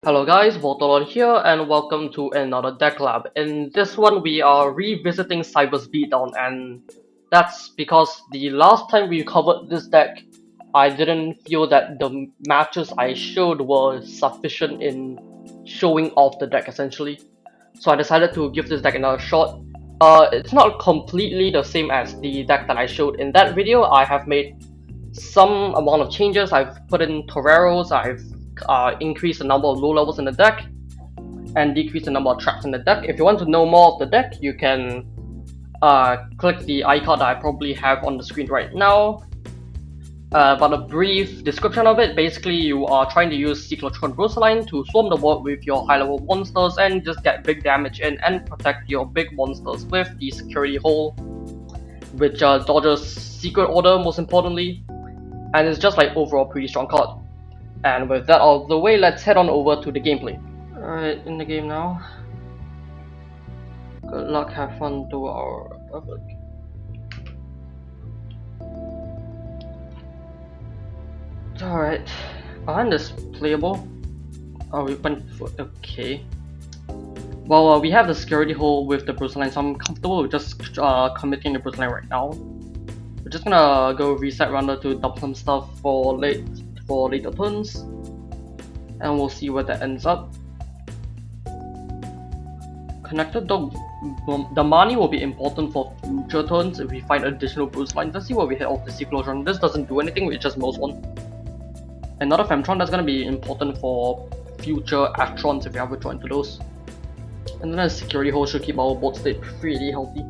Hello guys, Attolashoot here and welcome to another deck lab. In this one we are revisiting Cyberse Beatdown, and that's because the last time we covered this deck I didn't feel that the matches I showed were sufficient in showing off the deck essentially. So I decided to give this deck another shot. It's not completely the same as the deck that I showed in that video. I have made some amount of changes. I've put in Toreros, I've increase the number of low levels in the deck and decrease the number of traps in the deck. If you want to know more of the deck, you can click the icon that I probably have on the screen right now. But a brief description of it: basically you are trying to use Seedclotron Brusseln to swarm the board with your high level monsters and just get big damage in and protect your big monsters with the security hole, which dodges secret order most importantly, and it's just like overall pretty strong card. And with that out of the way, let's head on over to the gameplay. Alright, in the game now. Good luck, have fun, do our effort. Alright, behind is playable. Oh, we went for, okay. Well, we have the security hole with the Brusseln, so I'm comfortable with just committing the Brusseln right now. We're just gonna go reset runner to dump some stuff for later turns, and we'll see where that ends up. Connected dog, the Mani will be important for future turns if we find additional boost lines. Let's see what we hit off the Seedclotron. This doesn't do anything, it just mills one. Another Femtron, that's gonna be important for future Attrons if we ever draw into those. And then a security hole should keep our board state pretty healthy.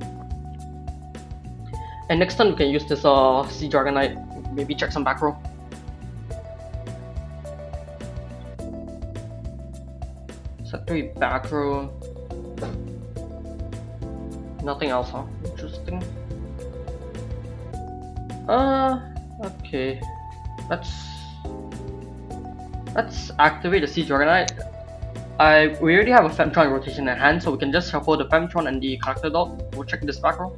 And next turn we can use this Sea Dragonite, maybe check some back row. Set 3 back row. Nothing else, huh? Interesting. Okay. Let's activate the Sea Dragonite. We already have a Femtron rotation at hand, so we can just shuffle the Femtron and the character dog. We'll check this back row.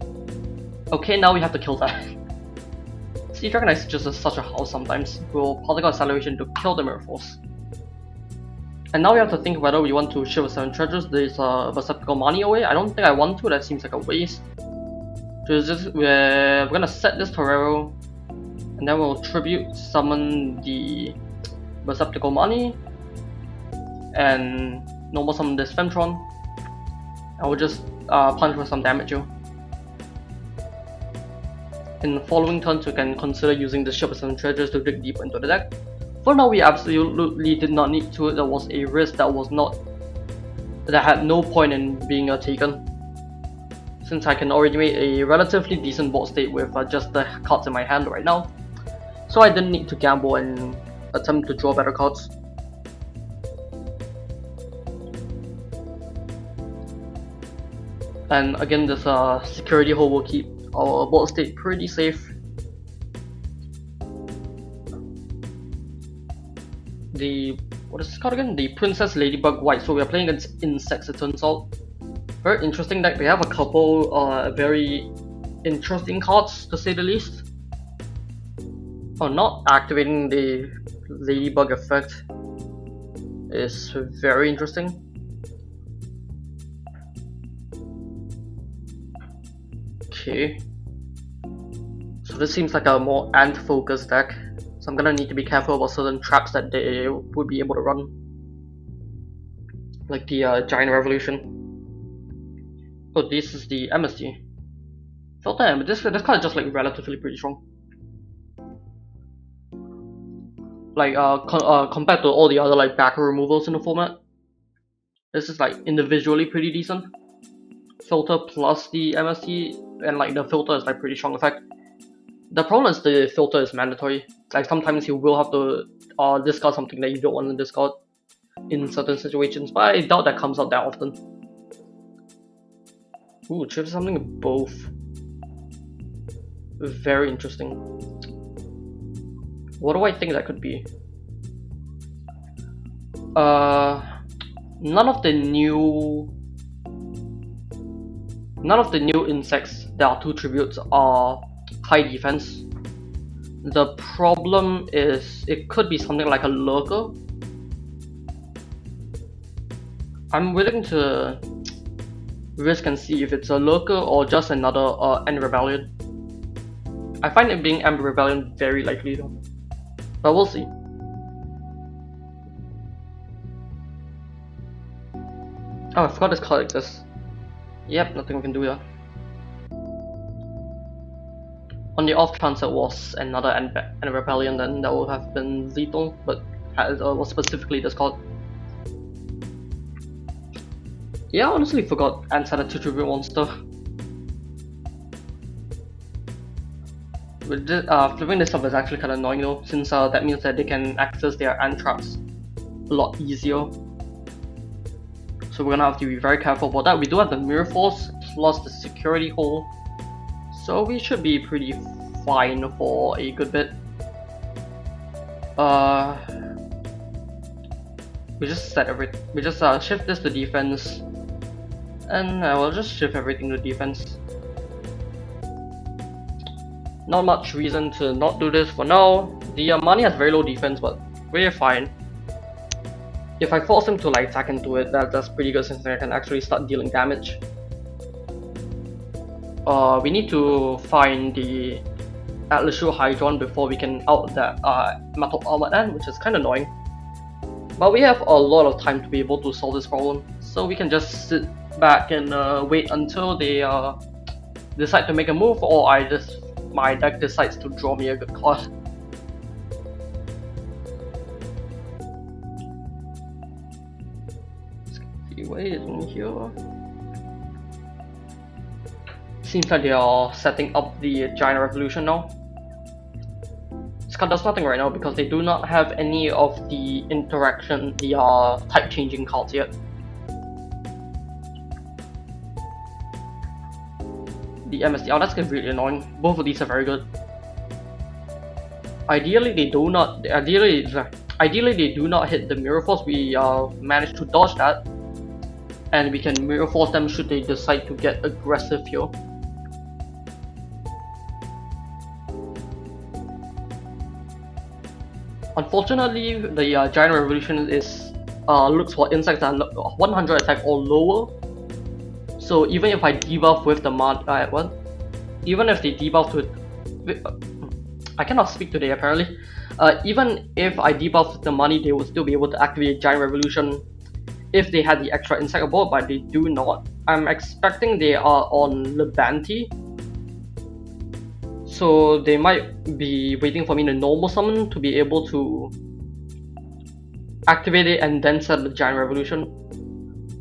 Okay, now we have to kill that. Sea Dragonite is just such a house sometimes. We'll particle acceleration to kill the Mirror Force. And now we have to think whether we want to shift 7 treasures this Berceptacle Mani away. I don't think I want to, that seems like a waste. So we're gonna set this Torero, and then we'll tribute summon the Berceptacle Mani, and normal summon this Femtron, and we'll just punch for some damage here. In the following turns, we can consider using the shift 7 treasures to dig deeper into the deck. For now, we absolutely did not need to. There was a risk that had no point in being taken, since I can already make a relatively decent board state with just the cards in my hand right now. So I didn't need to gamble and attempt to draw better cards. And again, this security hole will keep our board state pretty safe. What is this card again? The Princess Ladybug White. So we are playing against insects, it turns out. Very interesting deck. They have a couple very interesting cards, to say the least. Oh, not activating the Ladybug effect is very interesting. Okay. So this seems like a more ant-focused deck. So I'm gonna need to be careful about certain traps that they would be able to run, like the Giant Revolution. Oh, this is the MST. Filter, but this card is just like relatively pretty strong. Like compared to all the other like back removals in the format, this is like individually pretty decent. Filter plus the MST, and like the filter is like pretty strong effect. The problem is the filter is mandatory. Like sometimes you will have to discard something that you don't want to discard in certain situations, but I doubt that comes out that often. Ooh, choose something of both. Very interesting. What do I think that could be? None of the new insects that are 2 tributes are high defense. The problem is it could be something like a lurker, I'm willing to risk and see if it's a lurker or just another End Rebellion. I find it being End Rebellion very likely though, but we'll see. Oh, I forgot this card exists. Yep, nothing we can do here. On the off chance it was another End Rebellion, then that would have been lethal, but it was specifically this card. Yeah, I honestly forgot Ant had a 2-tribute monster. But flipping this up is actually kind of annoying though, since that means that they can access their Ant traps a lot easier. So we're gonna have to be very careful about that. We do have the Mirror Force plus the security hole, so we should be pretty fine for a good bit. We just shift this to defense, and I will just shift everything to defense. Not much reason to not do this for now. The Mani has very low defense, but we're fine. If I force him to like attack into it, that's pretty good since I can actually start dealing damage. We need to find the Attolashoot Highdron before we can out that Metal Armored Ant, which is kind of annoying. But we have a lot of time to be able to solve this problem, so we can just sit back and wait until they decide to make a move, or my deck decides to draw me a good card. Wait in here. Seems like they are setting up the Giant Revolution now. This card does nothing right now because they do not have any of the interaction, the type changing cards yet. The MSD, oh that's really annoying. Both of these are very good. Ideally they do not hit the Mirror Force. We managed to dodge that, and we can Mirror Force them should they decide to get aggressive here. Unfortunately, the Giant Revolution looks for insects that are 100 attack or lower. So even if I debuff with the even if they debuff with, I cannot speak today apparently. Even if I debuff with the Mani, they will still be able to activate Giant Revolution if they had the extra insect aboard, but they do not. I'm expecting they are on Lebanti, so they might be waiting for me to normal summon to be able to activate it and then set the Giant Revolution.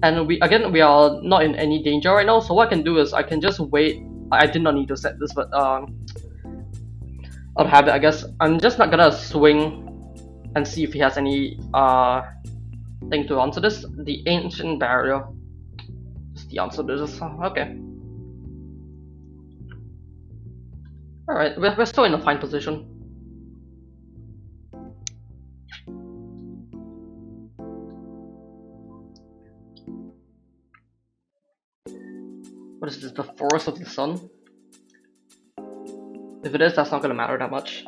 And we are not in any danger right now, so what I can do is I can just wait. I did not need to set this, but out of habit I guess. I'm just not gonna swing and see if he has any thing to answer this. The Ancient Barrier is the answer to this. Okay. Alright, we're still in a fine position. What is this, the Forest of the Sun? If it is, that's not gonna matter that much.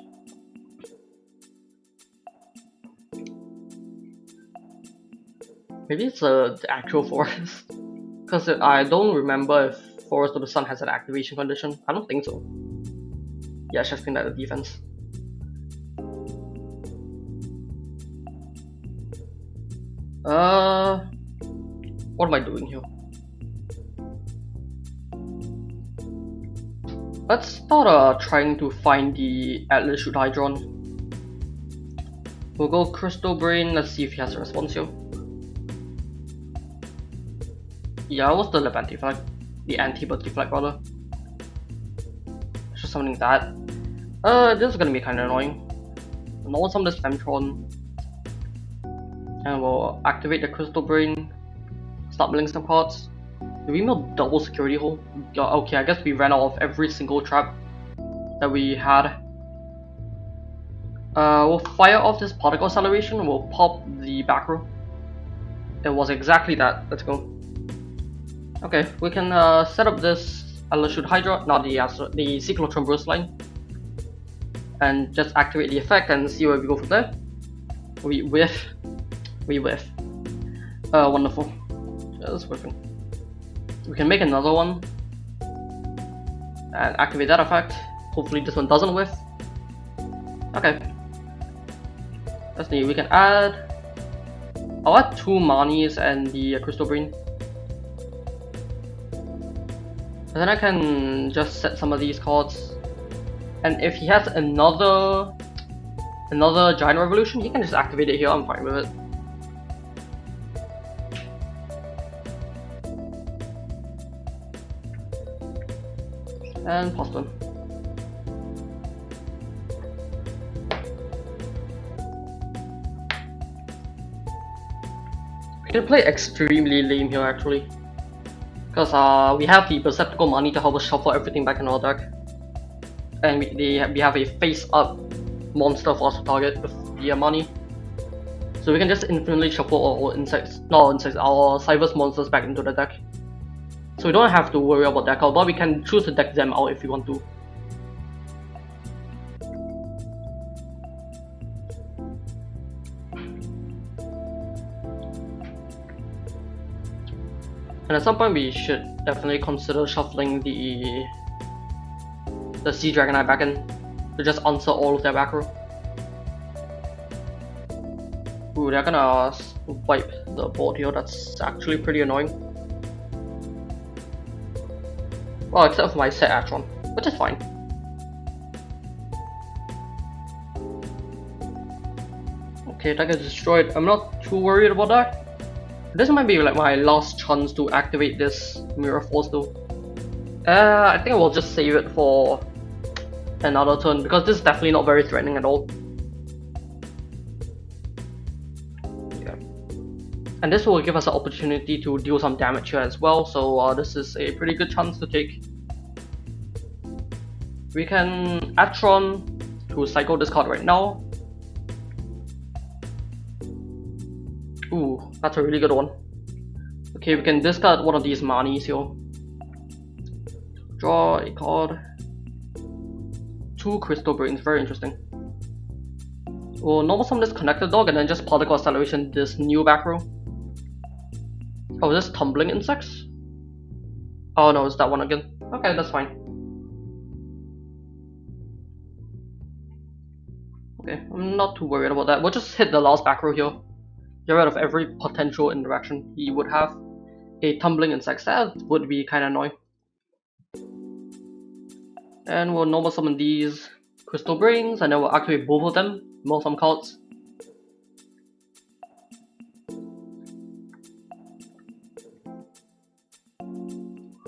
Maybe it's the actual forest? Because I don't remember if Forest of the Sun has an activation condition. I don't think so. Yeah, shifting that to defense. What am I doing here? Let's start trying to find the Attolashoot Highdron. We'll go Crystal Brain, let's see if he has a response here. Yeah, it was the Lebanti flag. The anti-Bertie flag rather. Just summoning that. This is gonna be kinda annoying. We'll summon this Femtron. And we'll activate the Crystal Brain. Start milling some cards. Did we mill double security hole? Okay, I guess we ran out of every single trap that we had. We'll fire off this particle acceleration. We'll pop the back row. It was exactly that. Let's go. Okay, we can set up this Attolashoot Highdron, not the Seedclotron Brusseln, and just activate the effect and see where we go from there. We whiff. Wonderful. Yeah, that's working. We can make another one and activate that effect. Hopefully this one doesn't whiff. Okay. That's neat. We can add... I'll add 2 Manis and the Crystal Brain. And then I can just set some of these cards. And if he has another Giant Revolution, he can just activate it here. I'm fine with it. And pass turn. We can play extremely lame here actually, because we have the Berceptacle Mani to help us shuffle everything back in our deck, and we have a face-up monster for us to target with the Mani, so we can just infinitely shuffle our our Cyberse monsters back into the deck. So we don't have to worry about that card, but we can choose to deck them out if we want to. And at some point we should definitely consider shuffling the Sea Dragonite back in to just answer all of their back row. Ooh, they're gonna wipe the board here. That's actually pretty annoying. Well, except for my set Attron, which is fine. Okay, that gets destroyed. I'm not too worried about that. This might be like my last chance to activate this Mirror Force though. I think I will just save it for another turn because this is definitely not very threatening at all. Yeah. And this will give us an opportunity to deal some damage here as well, so this is a pretty good chance to take. We can Attron to cycle this card right now. Ooh, that's a really good one. Okay, we can discard one of these Manis here. Draw a card. 2 Crystal Brains, very interesting. We'll normal summon this Connected Dog and then just Particle Acceleration this new back row. Oh, is this Tumbling Insects? Oh no, it's that one again. Okay, that's fine. Okay, I'm not too worried about that. We'll just hit the last back row here. Get rid of every potential interaction he would have. A Tumbling Insect, that would be kinda annoying. And we'll normal summon these Crystal Brains and then we'll activate both of them, mill some cards.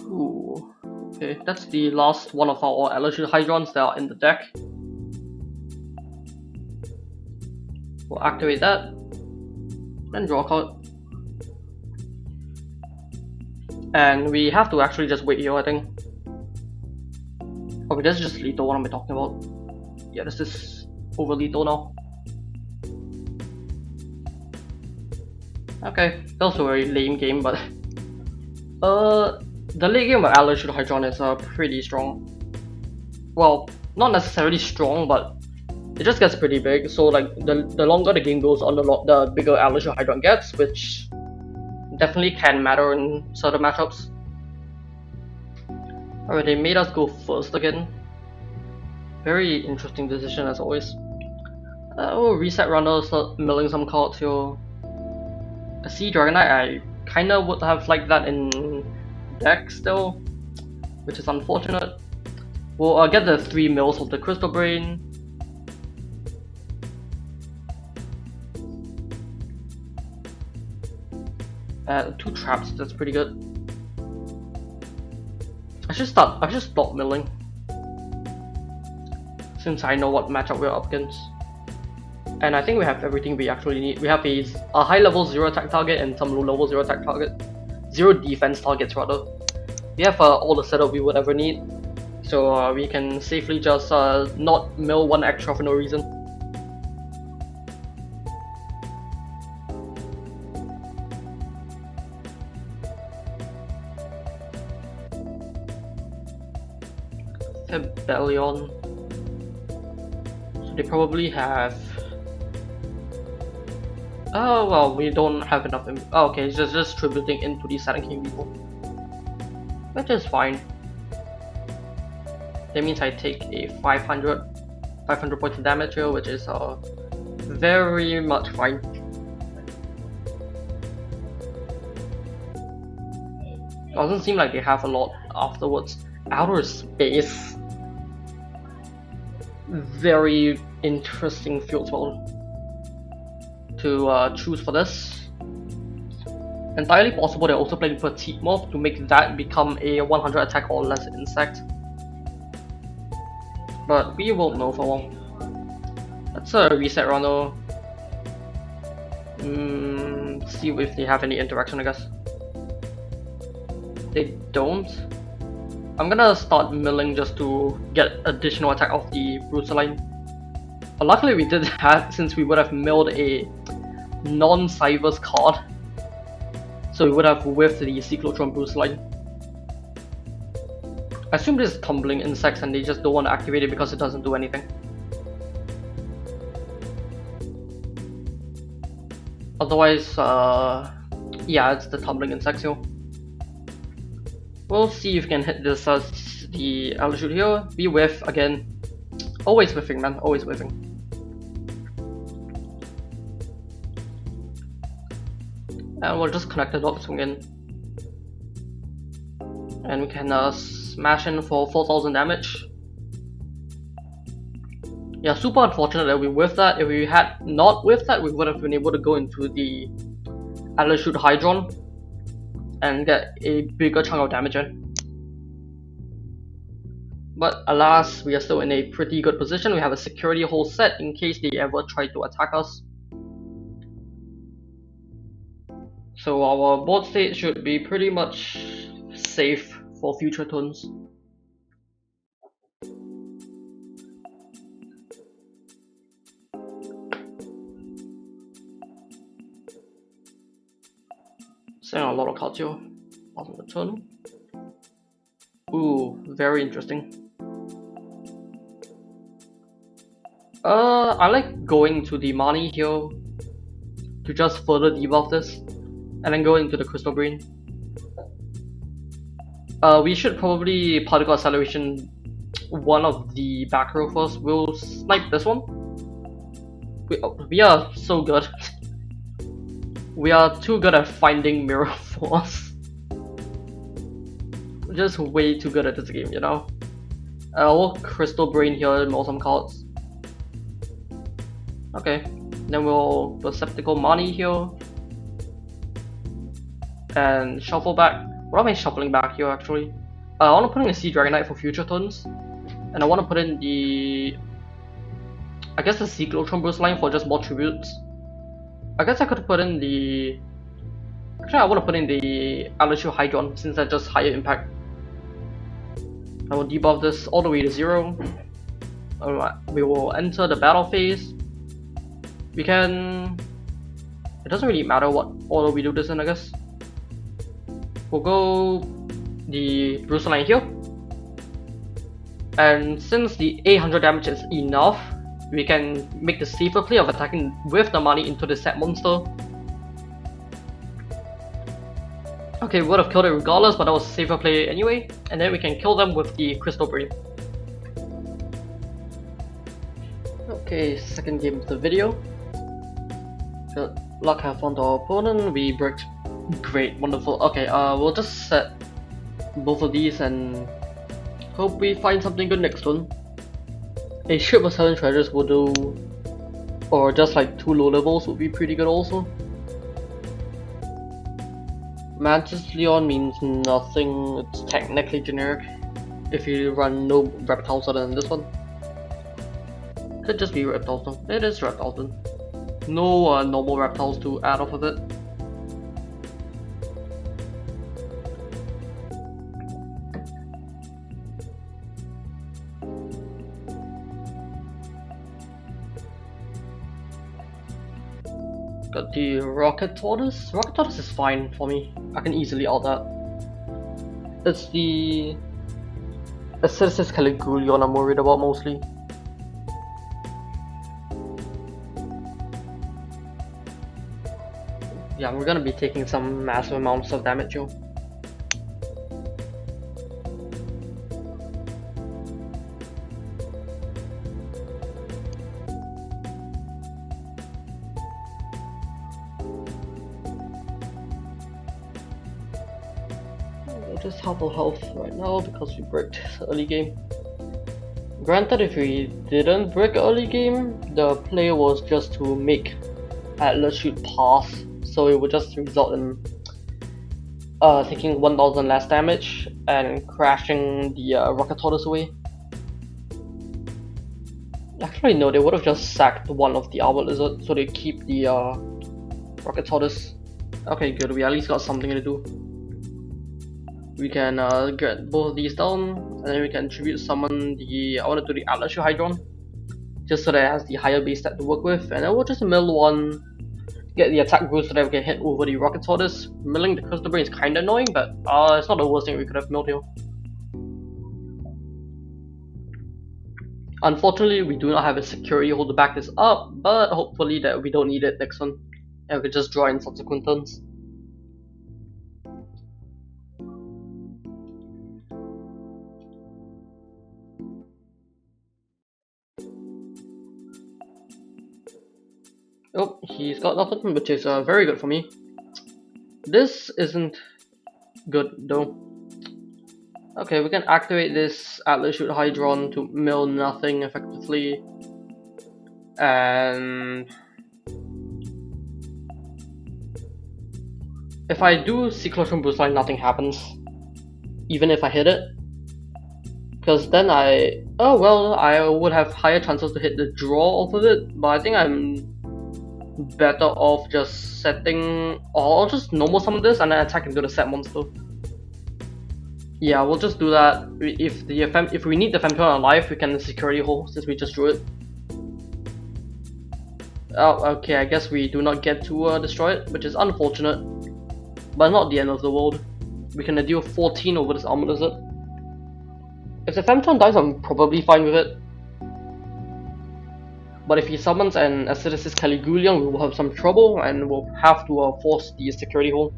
Ooh, okay, that's the last one of our Attolashoot Highdrons that are in the deck. We'll activate that and draw a card. And we have to actually just wait here, I think. Okay, this is just lethal, what am I talking about? Yeah, this is over lethal now. Okay, that was a very lame game, but the late game of Attolashoot Highdron is pretty strong. Well, not necessarily strong, but it just gets pretty big. So like the longer the game goes on, the bigger Attolashoot Highdron gets, which definitely can matter in certain matchups. Alright, they made us go first again. Very interesting decision as always. We'll reset runner, start milling some cards here. A Sea Dragonite, I kinda would have liked that in deck still, which is unfortunate. We'll get the 3 mills of the Crystal Brain. 2 traps, that's pretty good. I should stop milling, since I know what matchup we're up against. And I think we have everything we actually need. We have a high level 0 attack target and some low level 0 attack target. 0 defense targets rather. We have all the setup we would ever need. So we can safely just not mill 1 extra for no reason. Rebellion. So they probably have Oh well, we don't have enough. Oh, okay, it's just distributing into the Saturn King people, which is fine. That means I take a 500 points of damage here, which is very much fine. Doesn't seem like they have a lot afterwards. Outer space, very interesting field spell to choose for this. Entirely possible they're also playing Petite Morph to make that become a 100 attack or less insect. But we won't know for long. Let's reset runner. See if they have any interaction, I guess. They don't. I'm gonna start milling just to get additional attack off the Brusseln. But luckily we did that since we would have milled a non-Cyberse card. So we would have whiffed the Seedclotron Brusseln. I assume this is tumbling insects and they just don't want to activate it because it doesn't do anything. Otherwise, yeah, it's the tumbling insects here. We'll see if we can hit this the Attolashoot here. We whiff again. Always whiffing, man, always whiffing. And we'll just connect the dog swing in. And we can smash in for 4000 damage. Yeah, super unfortunate that we whiffed that. If we had not whiffed that, we would have been able to go into the Attolashoot Highdron and get a bigger chunk of damage in. But alas, we are still in a pretty good position. We have a security hole set in case they ever try to attack us. So our board state should be pretty much safe for future turns. Saying a lot of cards here on the turn. Ooh, very interesting. I like going to the Mani here to just further debuff this, and then go into the Crystal Brain. We should probably Particle Acceleration one of the back row first. We'll snipe this one. We are so good. We are too good at finding Mirror Force. Just way too good at this game, you know? We'll Crystal Brain here, mill some cards. Okay, then we'll Berceptacle Mani here. And shuffle back. What am I shuffling back here actually? I want to put in a Sea Dragonite for future turns. And I want to put in the... I guess the Seedclotron Brusseln for just more tributes. I guess I could put in the... Actually, I want to put in the Attolashoot Highdron since that's just higher impact. I will debuff this all the way to 0. Alright, we will enter the battle phase. We can... It doesn't really matter what order we do this in, I guess. We'll go the Brusseln here. And since the 800 damage is enough, we can make the safer play of attacking with the Mani into the set monster. Okay, we would have killed it regardless, but that was a safer play anyway. And then we can kill them with the Crystal Brain. Okay, second game of the video. Good luck, have fun to our opponent. We bricked. Great, wonderful. Okay, we'll just set both of these and hope we find something good next turn. A ship of 7 treasures will do, or just like 2 low levels would be pretty good also. Mantis Leon means nothing, it's technically generic if you run no reptiles other than this one. Could just be reptiles though. It is reptiles then. No normal reptiles to add off of it. Got the Rocket Tortoise. Rocket Tortoise is fine for me. I can easily out that. It's the Acidicis Caligulaon I'm worried about mostly. Yeah, we're gonna be taking some massive amounts of damage, yo. Just half our health right now because we bricked early game. Granted, if we didn't break early game, the play was just to make Attolashoot pass, so it would just result in taking 1000 less damage and crashing the rocket tortoise away. Actually no, they would have just sacked one of the armor lizard so they keep the rocket tortoise. Okay, good, we at least got something to do. We can get both of these down, and then we can tribute summon the, I want to do the Attolashoot Highdron, just so that it has the higher base stat to work with, and then we'll just mill one, get the attack boost so that we can hit over the rocket tortoise. Milling the crystal brain is kinda annoying, but it's not the worst thing we could have milled here. Unfortunately, we do not have a security hold to back this up, but hopefully that we don't need it next one, and we can just draw in subsequent turns. Oh, he's got nothing, which is very good for me. This isn't good though. Okay, we can activate this Attolashoot Highdron to mill nothing effectively. And if I do Seedclotron Brusseln, nothing happens. Even if I hit it. Because then I would have higher chances to hit the draw off of it, but I think I'm better off just setting, or I'll just normal summon this and then attack into the set monster. Yeah, we'll just do that. If we need the Femtron alive, we can security hold since we just drew it. Oh, okay, I guess we do not get to destroy it, which is unfortunate, but not the end of the world. We can deal 14 over this armor lizard. If the Femtron dies, I'm probably fine with it. But if he summons an Acidosis Caligulaeon, we will have some trouble and we'll have to force the security hold.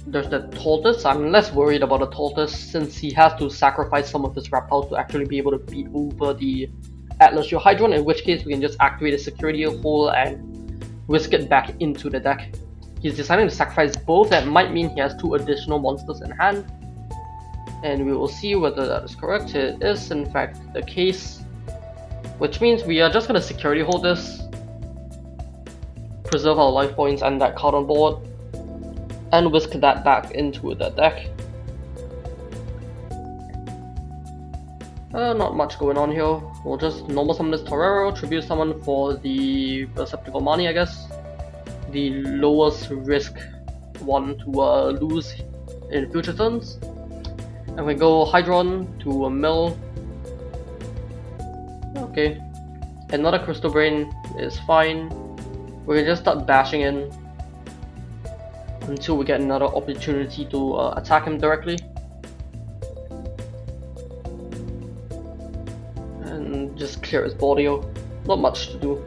There's the tortoise. I'm less worried about the tortoise since he has to sacrifice some of his reptiles to actually be able to beat over the Attolashoot Highdron, in which case we can just activate a security hold and whisk it back into the deck. He's deciding to sacrifice both. That might mean he has 2 additional monsters in hand, and we will see whether that is correct. It is in fact the case, which means we are just going to security hold this, preserve our life points and that card on board, and whisk that back into the deck. Not much going on here. We'll just normal summon this Torero, tribute summon for the Berceptacle Mani, I guess. The lowest risk one to lose in future turns. And we go Highdron to a mill. Okay. Another Crystal Brain is fine. We can just start bashing in until we get another opportunity to attack him directly. And just clear his body. Not much to do.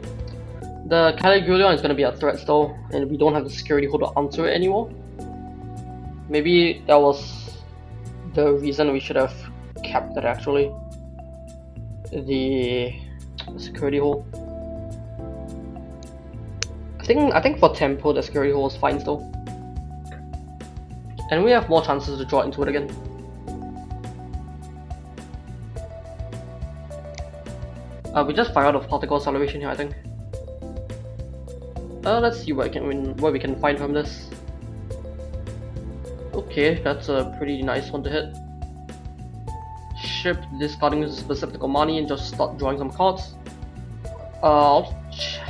The Caligulaeon is going to be a threat still, and we don't have the security hold to answer it anymore. Maybe that was the reason we should have kept it actually. The security hold. I think for tempo the security hold is fine still. And we have more chances to draw into it again. We just fire out of particle acceleration here, I think. Let's see what we can find from this. Okay, that's a pretty nice one to hit. Ship discarding this Berceptacle Mani and just start drawing some cards. How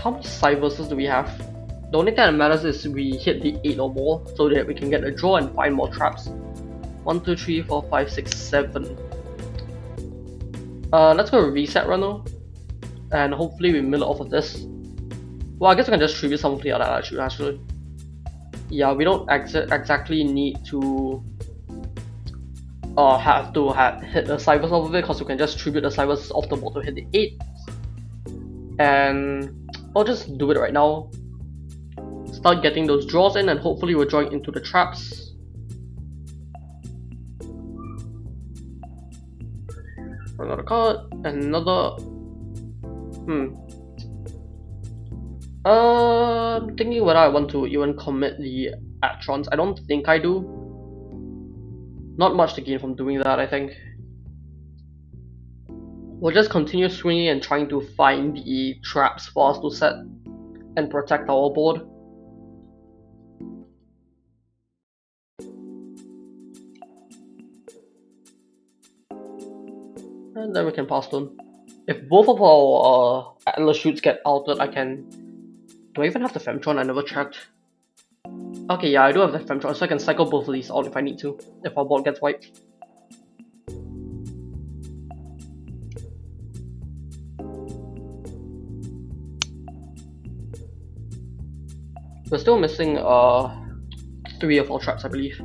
many Cyberses do we have? The only thing that matters is we hit the 8 or more so that we can get a draw and find more traps. 1, 2, 3, 4, 5, 6, 7. Let's go reset runner. And hopefully we mill it off of this. Well, I guess I can just tribute some of the other Attolashoot actually. Yeah, we don't exactly need to have to hit the Cyberse off of it, because you can just tribute the Cyberse off the board to hit the 8. And I'll just do it right now. Start getting those draws in, and hopefully we're drawing into the traps. Another card, and another. I'm thinking whether I want to even commit the Attrons. I don't think I do. Not much to gain from doing that, I think. We'll just continue swinging and trying to find the traps for us to set and protect our board. And then we can pass turn. If both of our Attolashoot get altered, I can... Do I even have the Femtron? I never checked. Okay, yeah, I do have the Femtron, so I can cycle both of these out if I need to, if our board gets wiped. We're still missing 3 of our traps, I believe.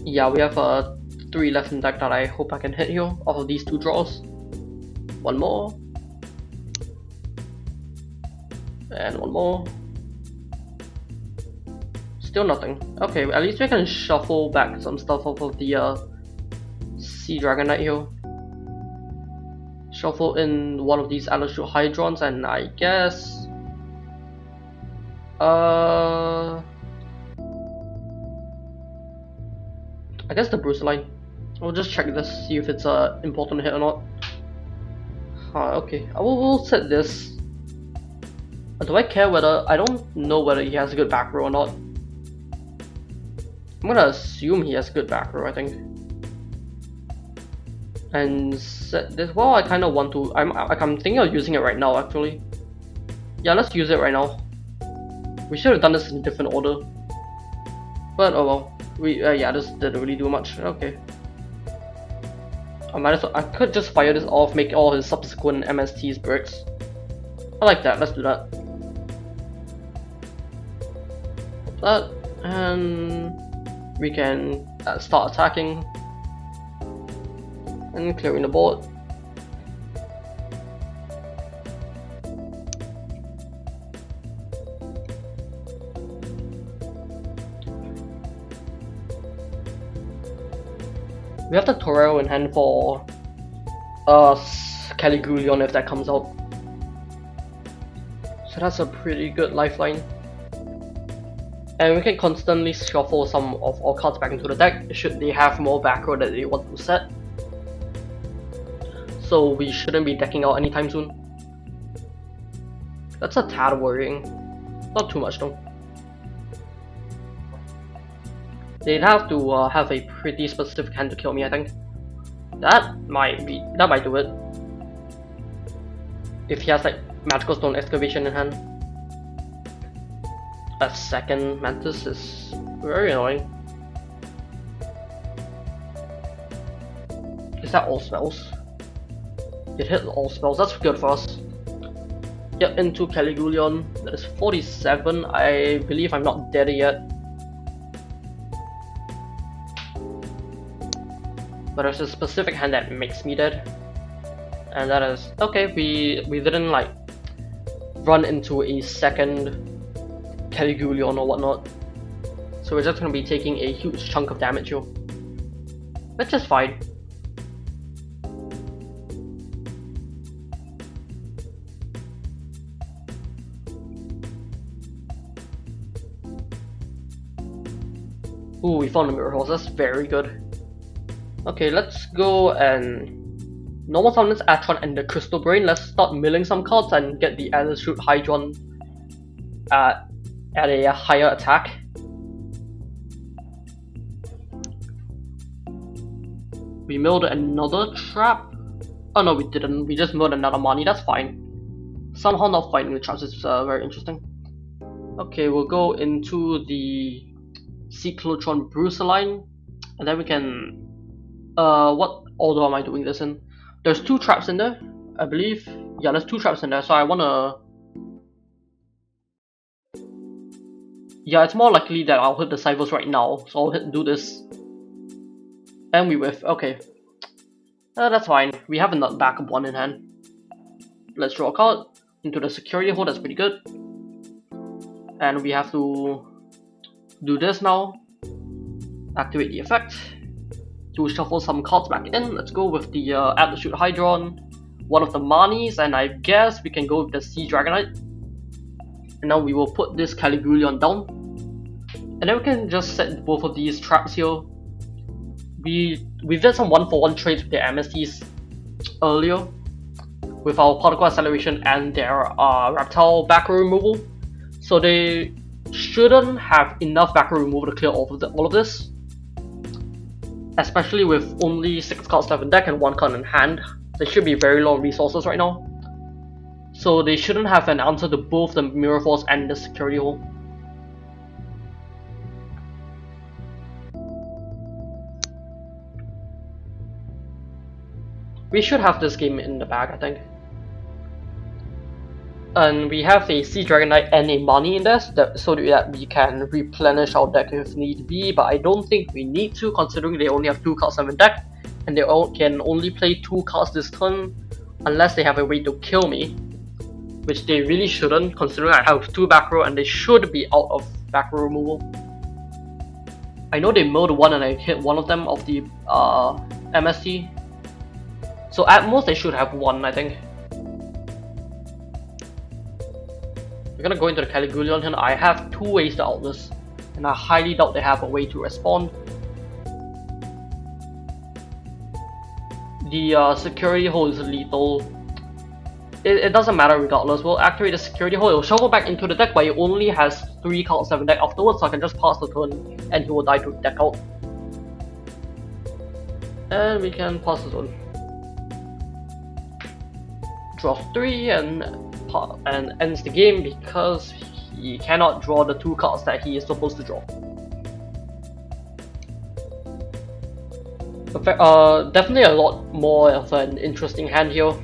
Yeah, we have 3 left in deck that I hope I can hit here off of these 2 draws. One more. And one more. Still nothing. Okay, at least we can shuffle back some stuff off of the Sea Dragon Knight here. Shuffle in one of these Attolashoot Hygdrons, and I guess the Brusseln. We'll just check this, see if it's a important hit or not. Okay, we'll set this. Do I care whether... I don't know whether he has a good back row or not. I'm gonna assume he has good back row, I think. And set this... Well, I kinda want to... I'm thinking of using it right now, actually. Yeah, let's use it right now. We should have done this in a different order. But oh well. Yeah, this didn't really do much. Okay. I could just fire this off, make all his subsequent MSTs bricks. I like that, let's do that. That, and we can start attacking and clearing the board. We have the Torero in hand for Caligullion if that comes out. So that's a pretty good lifeline. And we can constantly shuffle some of our cards back into the deck should they have more back row that they want to set. So we shouldn't be decking out anytime soon. That's a tad worrying. Not too much though. They'd have to have a pretty specific hand to kill me, I think. That might do it. If he has like Magical Stone Excavation in hand. A second Mantis is very annoying. Is that all spells? It hit all spells, that's good for us. Yep, into Caligullion. That is 47. I believe I'm not dead yet. But there's a specific hand that makes me dead. And that is... Okay, we didn't like run into a second Caligullion or whatnot. So we're just gonna be taking a huge chunk of damage here. Which is fine. Ooh, we found a Mirror Horse, that's very good. Okay, let's go and normal summon this Attron and the Crystal Brain. Let's start milling some cards and get the Attolashoot Hyghdron at a higher attack. We milled another trap. Oh no, we didn't. We just milled another Mani. That's fine. Somehow not fighting the traps is very interesting. Okay, we'll go into the Seedclotron Brusseln, and then we can. What order am I doing this in? There's 2 traps in there, I believe. Yeah, there's 2 traps in there, so I wanna... Yeah, it's more likely that I'll hit the Cyberse right now, so I'll do this. And we whiff, okay. That's fine, we have a backup one in hand. Let's draw a card into the security hole, that's pretty good. And we have to do this now. Activate the effect. To shuffle some cards back in, let's go with the Attolashoot Highdron, one of the Manis, and I guess we can go with the Sea Dragonite. And now we will put this Caligulaon down. And then we can just set both of these traps here. We did some 1-for-1 trades with the MSTs earlier with our particle acceleration and their reptile back row removal. So they shouldn't have enough back row removal to clear all of this. Especially with only 6 cards left in deck and 1 card in hand. They should be very low resources right now. So they shouldn't have an answer to both the Mirror Force and the Security Hole. We should have this game in the bag, I think. And we have a Sea Dragonite and a Mani in there so that we can replenish our deck if need be, but I don't think we need to, considering they only have 2 cards left in deck and they can only play 2 cards this turn unless they have a way to kill me, which they really shouldn't, considering I have 2 back row and they should be out of back row removal. I know they milled 1 and I hit one of them of the MST, so at most they should have 1, I think. We're gonna go into the Caligulaon here. I have 2 ways to out this, and I highly doubt they have a way to respond. The security hole is lethal. It doesn't matter regardless. We'll activate the security hole. It'll shuffle back into the deck, but he only has 3 cards left in deck afterwards, so I can just pass the turn and he will die to deck out. And we can pass the turn. Draw 3 and ends the game because he cannot draw the 2 cards that he is supposed to draw. Definitely a lot more of an interesting hand here.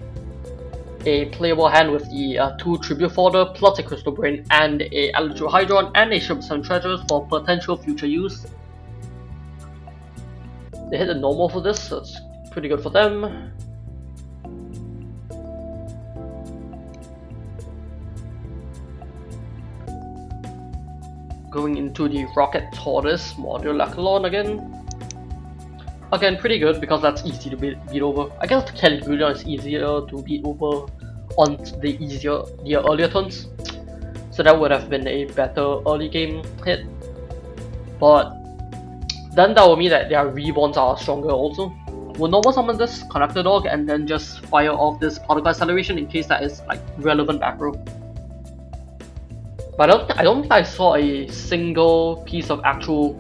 A playable hand with the 2 Tribute Fodder plus a Crystal Brain and a Attolashoot Highdron and a Ship of 7 Treasures for potential future use. They hit the normal for this, so it's pretty good for them. Going into the Rocket Tortoise Modulaclon again. Again, pretty good because that's easy to beat over. I guess the Caligulaon is easier to beat over on the earlier turns. So that would have been a better early game hit. But then that would mean that their reborns are stronger also. We'll normal summon this Conductor Dog and then just fire off this Particle Acceleration in case that is like relevant back row. But I don't think I saw a single piece of actual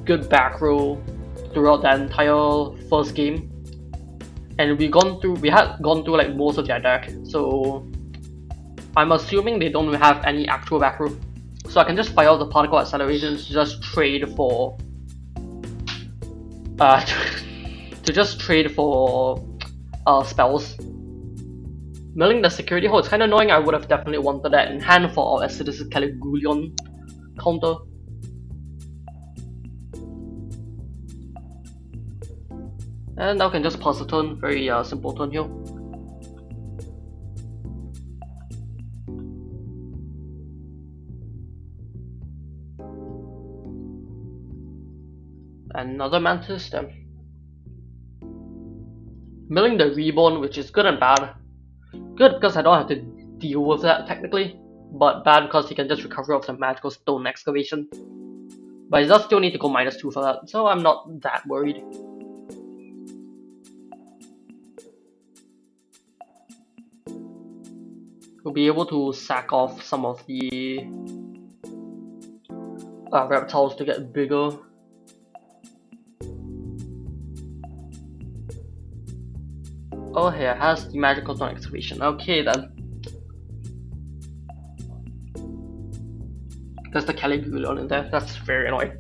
good back row throughout the entire first game, and we had gone through like most of their deck, so I'm assuming they don't have any actual back row. So I can just fire out the Particle Accelerations to just trade for spells. Milling the security hole is kind of annoying. I would have definitely wanted that in hand for our Acidic Caligulaon counter. And now we can just pass the turn. Very simple turn here. Another Mantis then. Milling the Reborn, which is good and bad. Good because I don't have to deal with that technically, but bad because he can just recover off the Magical Stone Excavation. But he does still need to go -2 for that, so I'm not that worried. We'll be able to sack off some of the reptiles to get bigger. Oh, here it has the Magical Stone Excavation. Okay then. There's the Caligulaon in there. That's very annoying.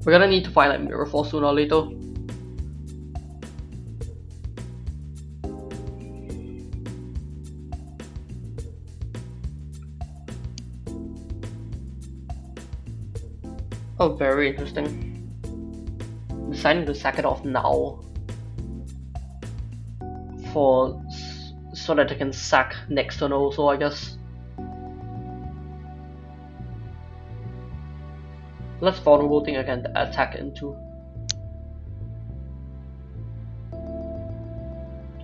We're gonna need to find like Mirror Force sooner or later. Oh, very interesting. Deciding to sack it off now so that I can sack next turn also, I guess. Less vulnerable thing I can attack into.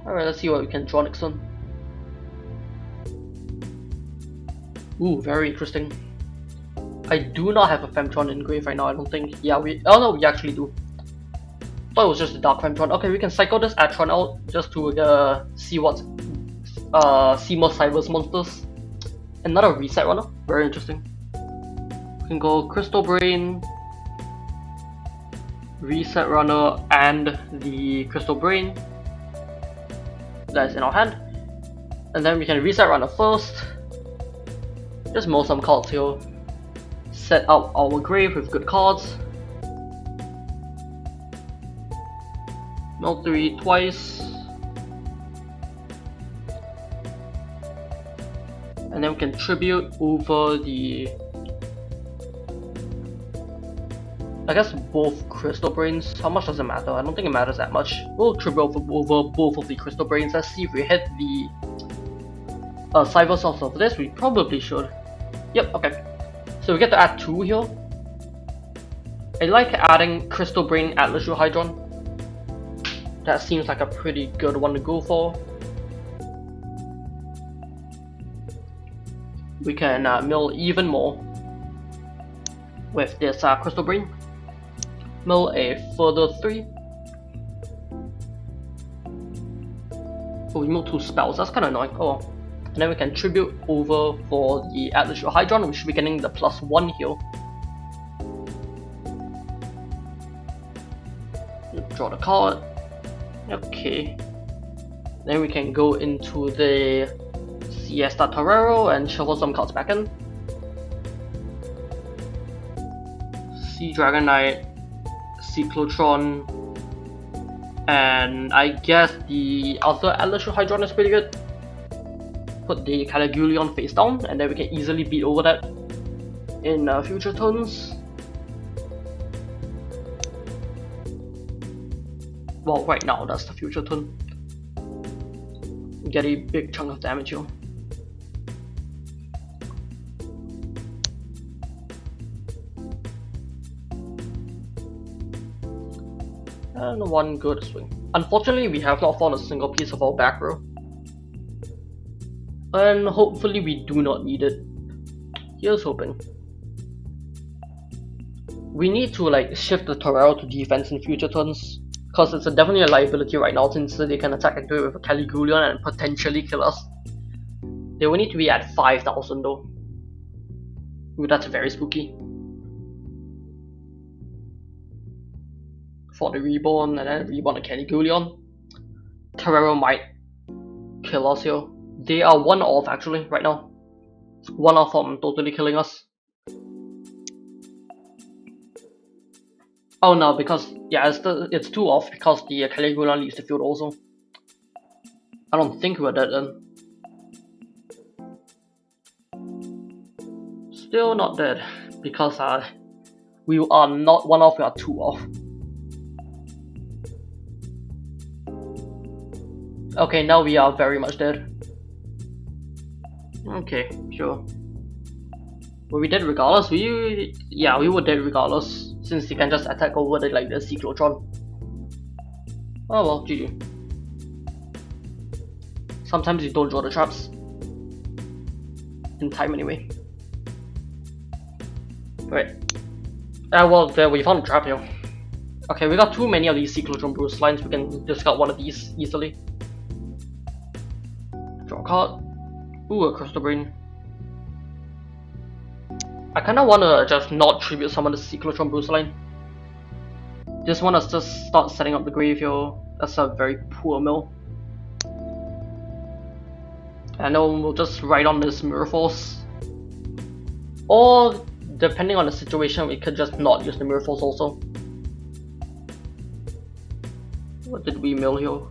Alright, let's see what we can draw next turn. Ooh, very interesting. I do not have a Femtron in grave right now, I don't think. Yeah, oh no, we actually do. Thought it was just a Dark Femtron. Okay, we can cycle this Attron out just to see more Cyberse monsters. Another reset runner, very interesting. We can go Crystal Brain, Reset Runner, and the Crystal Brain that is in our hand. And then we can Reset Runner first. Just mill some cards here. Set up our grave with good cards. Mill 3 twice. And then we can tribute over the, I guess, both Crystal Brains. How much does it matter? I don't think it matters that much. We'll tribute over both of the Crystal Brains. Let's see if we hit the Cyberse off of this. We probably should. Yep, okay. So we get to add 2 here. I like adding Crystal Brain Attolashoot Highdron. That seems like a pretty good one to go for. We can mill even more with this Crystal Brain. Mill a further 3. Oh, we mill 2 spells, that's kinda annoying. Oh well. And then we can tribute over for the Attolashoot Highdron. We should be getting the +1 here. Draw the card. Okay. Then we can go into the Siesta Torero and shuffle some cards back in. Sea Dragon Knight, Seedclotron, and I guess the other Attolashoot Highdron is pretty good. Put the Caligulaon face down, and then we can easily beat over that in future turns. Well, right now that's the future turn. Get a big chunk of damage here. And one good swing. Unfortunately, we have not found a single piece of our back row. And hopefully we do not need it. Here's hoping. We need to like shift the Torero to defense in future turns, because it's definitely a liability right now since they can attack into it with a Caligulaon and potentially kill us. They will need to be at 5,000 though. Ooh, that's very spooky. For the Reborn and then Reborn a Caligulaon. Torero might kill us here. They are 1 off actually right now. It's 1 off from totally killing us. Oh no, because yeah, it's 2 off because the Caligulaon leaves the field also. I don't think we're dead then. Still not dead because we are not 1 off, we are 2 off. Okay, now we are very much dead. Okay, sure. Were we dead regardless? Yeah, we were dead regardless, since you can just attack over the like the Seedclotron. Oh well, GG. Sometimes you don't draw the traps in time anyway. Right. Well, there we found a trap here. Okay, we got too many of these Seedclotron Brusseln. We can discard one of these easily. Draw a card. Ooh, a Crystal Brain. I kinda wanna just not tribute summon the Seedclotron Brusseln. Just wanna just start setting up the grave here. That's a very poor mill. And then we'll just write on this Mirror Force. Or, depending on the situation, we could just not use the Mirror Force also. What did we mill here?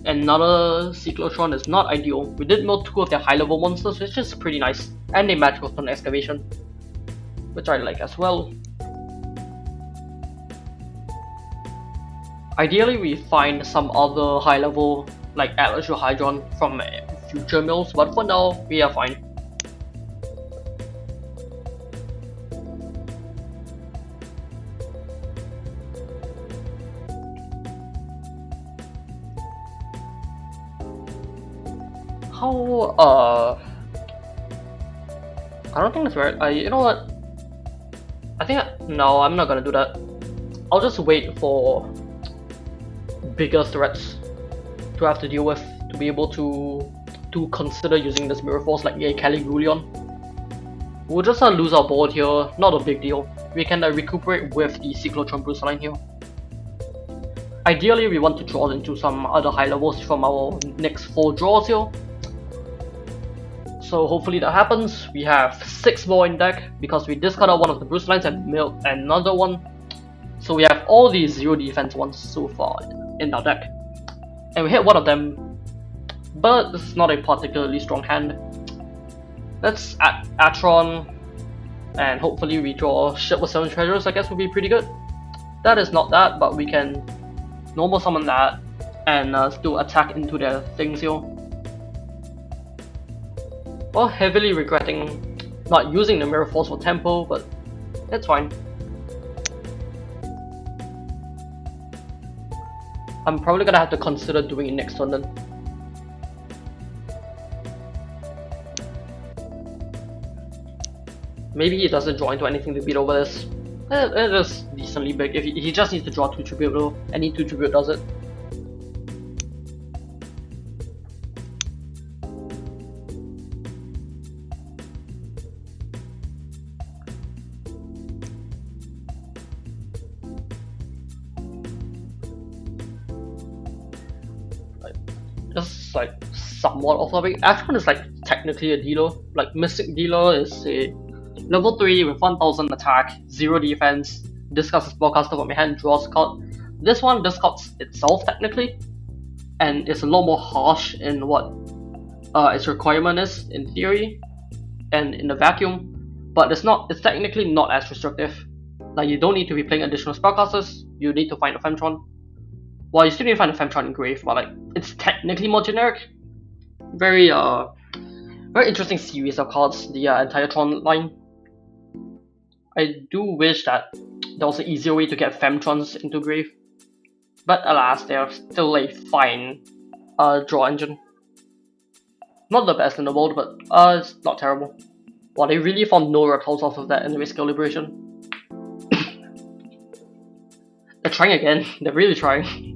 Another Seedclotron is not ideal. We did mill 2 of their high level monsters, which is pretty nice. And a Magical Stone Excavation, which I like as well. Ideally, we find some other high level like Attolashoot Highdron from future mills, but for now, we are fine. How, I don't think that's right. You know what? I think, no, I'm not gonna do that. I'll just wait for bigger threats to have to deal with to be able to consider using this Mirror Force like a Caligullion. We'll just lose our board here, not a big deal. We can recuperate with the Seedclotron Brusseln here. Ideally, we want to draw into some other high levels from our next 4 draws here. So hopefully that happens. We have 6 more in deck because we discarded one of the Brusselins and milled another one. So we have all these 0 defense ones so far in our deck. And we hit one of them, but this is not a particularly strong hand. Let's Attron, and hopefully we draw ship with 7 treasures. I guess would be pretty good. That is not that, but we can normal summon that and still attack into their things here. Well, heavily regretting not using the Mirror Force for tempo, but it's fine. I'm probably gonna have to consider doing it next turn then. Maybe he doesn't draw into anything to beat over this. It is decently big. If he just needs to draw 2 tribute though, any 2 tribute does it. Just like somewhat off topic. Attron is like technically a dealer. Like Mystic Dealer is a level 3 with 1000 attack, 0 defense, discards a spellcaster from your hand, draws a card. This one discards itself technically, and it's a lot more harsh in what its requirement is in theory, and in the vacuum. But it's technically not as restrictive. Like you don't need to be playing additional spellcasters. You need to find a Femtron. Well, you still need to find a Femtron in Grave, but like it's technically more generic. Very interesting series of cards, the entire Tron line. I do wish that there was an easier way to get Femtrons into Grave, but alas, they are still a fine draw engine. Not the best in the world, but it's not terrible. Well, they really found no reptiles off of that in Risk Liberation. They're trying again. They're really trying.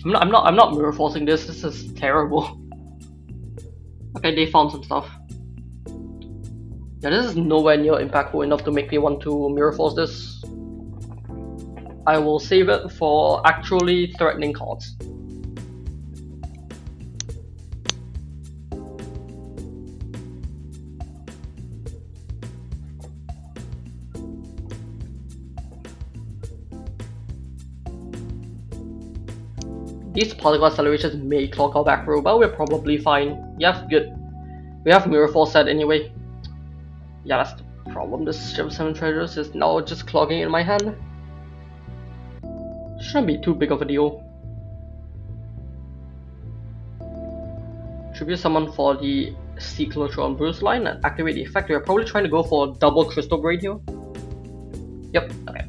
I'm not mirror forcing this. This is terrible. Okay, they found some stuff. Yeah, this is nowhere near impactful enough to make me want to mirror force this. I will save it for actually threatening cards. These particle accelerations may clog our back row, but we're probably fine. Yeah, good. We have Mirror Force set anyway. Yeah, that's the problem. This Ship of 7 Treasures is now just clogging in my hand. Shouldn't be too big of a deal. Tribute summon for the Seedclotron Brusseln and activate the effect. We're probably trying to go for double Crystal Braid here. Yep, okay.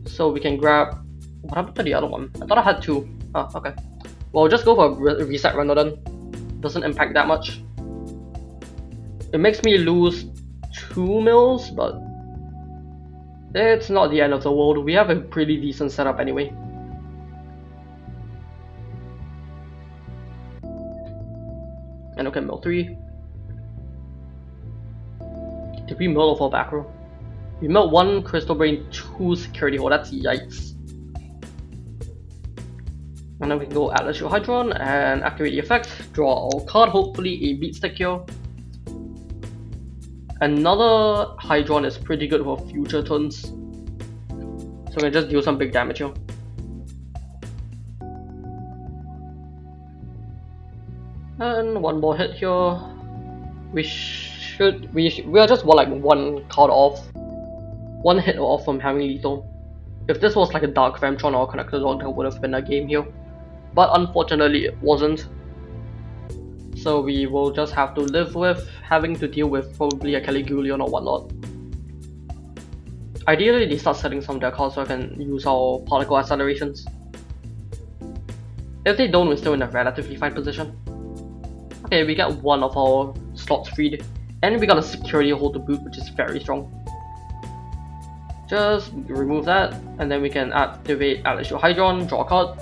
So we can grab... What happened to the other one? I thought I had 2. Oh, okay. Well, just go for a reset render then. Doesn't impact that much. It makes me lose 2 mils, but it's not the end of the world. We have a pretty decent setup anyway. And okay, mill 3. Did we mill off our back row? We milled 1 Crystal Brain, 2 Security Hole. That's yikes. And then we can go Attolashoot Highdron and activate the effect. Draw a card, hopefully a beat stick here. Another Highdron is pretty good for future turns. So we can just deal some big damage here. And one more hit here. We are just one card off. 1 hit off from having lethal. If this was like a Dark Femtron or Connector Dog, there would have been a game here. But unfortunately it wasn't. So we will just have to live with having to deal with probably a Caligulaon or whatnot. Ideally they start setting some of their cards so I can use our particle accelerations. If they don't, we're still in a relatively fine position. Okay, we get one of our slots freed. And we got a security hold to boot, which is very strong. Just remove that, and then we can activate Attolashoot Highdron, draw a card.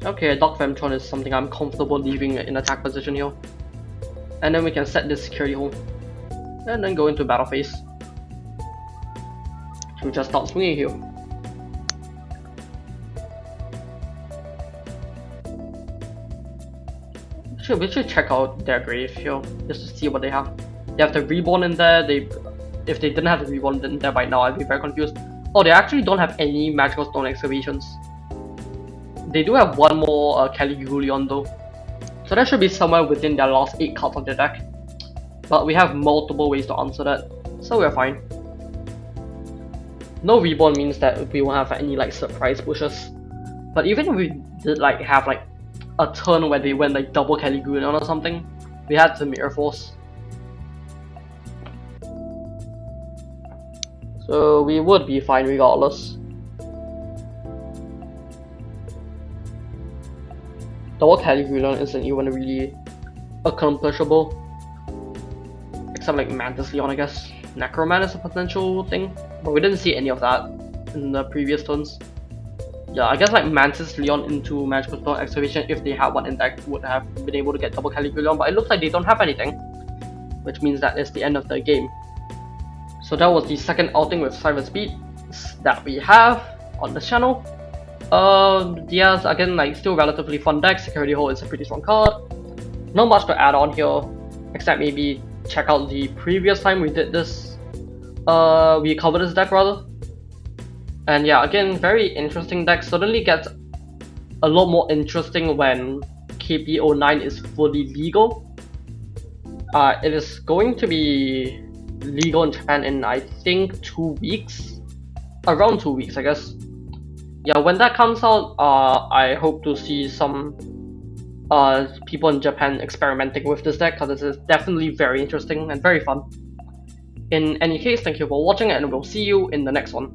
Okay, Dark Femtron is something I'm comfortable leaving in attack position here. And then we can set this security hold. And then go into battle phase. We just start swinging here. We should check out their grave here, just to see what they have. They have the Reborn in there. If they didn't have the Reborn in there by now, I'd be very confused. Oh, they actually don't have any magical stone excavations. They do have one more Caligulaon though. So that should be somewhere within their last 8 cards of their deck. But we have multiple ways to answer that, so we're fine. No Reborn means that we won't have any like surprise pushes. But even if we did like have like a turn where they went like double Caligulaon or something, we had the Mirror Force. So we would be fine regardless. Double Caligulaon isn't even really accomplishable. Except like Mantis Leon, I guess. Necroman is a potential thing, but we didn't see any of that in the previous turns. Yeah, I guess like Mantis Leon into Magical Stone Excavation, if they had one in deck, would have been able to get double Caligulaon, but it looks like they don't have anything, which means that it's the end of the game. So that was the second outing with Cyberse Beats that we have on the channel. Yes, again, like still relatively fun deck. Security Hold is a pretty strong card. Not much to add on here, except maybe check out the previous time we did this. We covered this deck rather. And yeah, again, very interesting deck. Suddenly gets a lot more interesting when KP09 is fully legal. It is going to be legal in Japan in I think 2 weeks, around 2 weeks I guess. Yeah, when that comes out, I hope to see some people in Japan experimenting with this deck, because this is definitely very interesting and very fun. In any case, thank you for watching and we'll see you in the next one.